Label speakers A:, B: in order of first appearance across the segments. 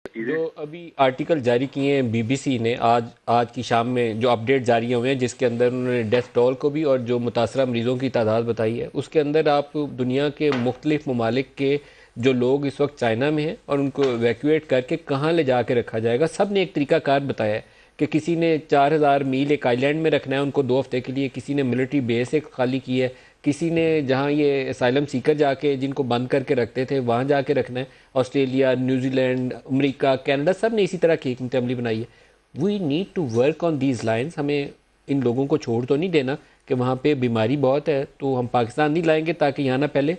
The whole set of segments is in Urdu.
A: جو ابھی آرٹیکل جاری کیے ہیں بی بی سی نے آج کی شام میں جو اپڈیٹ جاری ہوئے ہیں، جس کے اندر انہوں نے ڈیتھ ٹول کو بھی اور جو متاثرہ مریضوں کی تعداد بتائی ہے، اس کے اندر آپ دنیا کے مختلف ممالک کے جو لوگ اس وقت چائنا میں ہیں اور ان کو ایویکویٹ کر کے کہاں لے جا کے رکھا جائے گا، سب نے ایک طریقہ کار بتایا ہے کہ کسی نے 4,000 میل ایک آئی لینڈ میں رکھنا ہے ان کو 2 ہفتے کے لیے، کسی نے ملٹری بیس ایک خالی کی ہے، کسی نے جہاں یہ اسائلم سیکر جا کے جن کو بند کر کے رکھتے تھے وہاں جا کے رکھنا ہے۔ آسٹریلیا، نیوزی لینڈ، امریکہ، کینیڈا، سب نے اسی طرح کی حکمت عملی بنائی ہے۔ We need to work on these lines. ہمیں ان لوگوں کو چھوڑ تو نہیں دینا کہ وہاں پہ بیماری بہت ہے تو ہم پاکستان نہیں لائیں گے تاکہ یہاں نہ پھیلے۔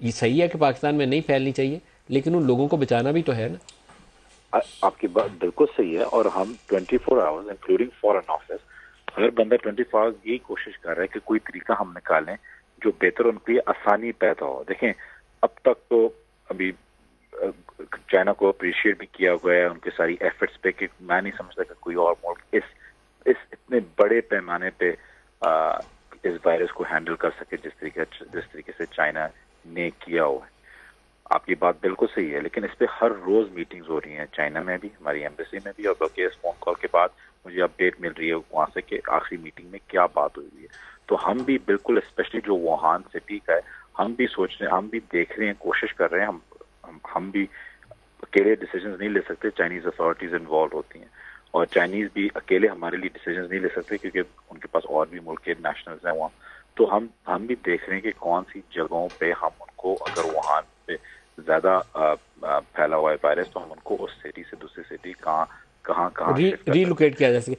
A: یہ صحیح ہے کہ پاکستان میں نہیں پھیلنی چاہیے، لیکن ان لوگوں کو بچانا بھی تو ہے نا۔
B: آپ کی بات بالکل صحیح ہے، اور ہم 24 آورز انکلوڈنگ فورن آفس، اگر بندہ 24 آورز یہی کوشش کر رہا ہے کہ کوئی طریقہ ہم نکالیں جو بہتر ان کے لیے آسانی پیدا ہو۔ دیکھیں اب تک تو ابھی چائنا کو اپریشیٹ بھی کیا ہوا ہے ان کے ساری ایفرٹس پہ، کہ میں نہیں سمجھتا کہ کوئی اور ملک اس اتنے بڑے پیمانے پہ اس وائرس کو ہینڈل کر سکے جس طریقے سے چائنا نے کیا ہوا ہے۔ آپ کی بات بالکل صحیح ہے، لیکن اس پہ ہر روز میٹنگز ہو رہی ہیں چائنا میں بھی، ہماری ایمبیسی میں بھی، اور بلکہ اس فون کال کے بعد مجھے اپڈیٹ مل رہی ہے وہاں سے کہ آخری میٹنگ میں کیا بات ہوئی ہے۔ تو ہم بھی بالکل، اسپیشلی جو ووہان سٹی کا ہے، ہم بھی سوچ رہے ہیں، ہم بھی دیکھ رہے ہیں، کوشش کر رہے ہیں، ہم بھی اکیلے ڈیسیجنز نہیں لے سکتے، چائنیز اتھارٹیز انوالو ہوتی ہیں، اور چائنیز بھی اکیلے ہمارے لیے ڈیسیجنز نہیں لے سکتے کیونکہ ان کے پاس اور بھی ملک کے نیشنلز ہیں وہاں۔ تو ہم بھی دیکھ رہے ہیں کہ کون سی جگہوں پہ ہم ان کو، اگر وہاں پہ زیادہ پھیلا ہوا ہے وائرس، تو ہم ان کو اس سٹی سے دوسری سٹی کہاں کہاں شفٹ کر سکتے
A: ری
B: ہیں۔
A: لوکیٹ کیا جا سکے۔